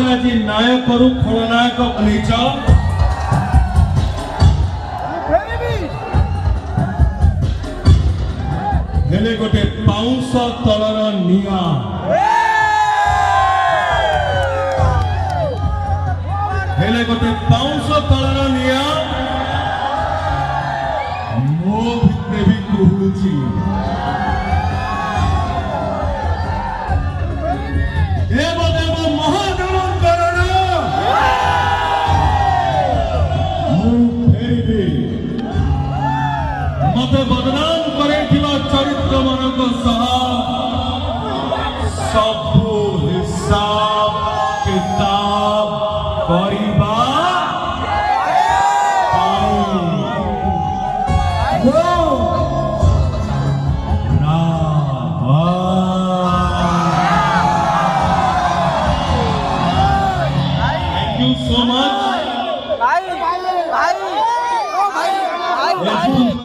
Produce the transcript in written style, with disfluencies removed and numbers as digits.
मते आज नायक रु खलनायक बनीच हेले गोटे पाउंस तलर निआ हेले गोटे पाउंस तलर निआ मो भितरे भी कुहुची मत बदनाम करे चरित्र मानक सब हिसाब किताब करबा थैंक यू सो मच।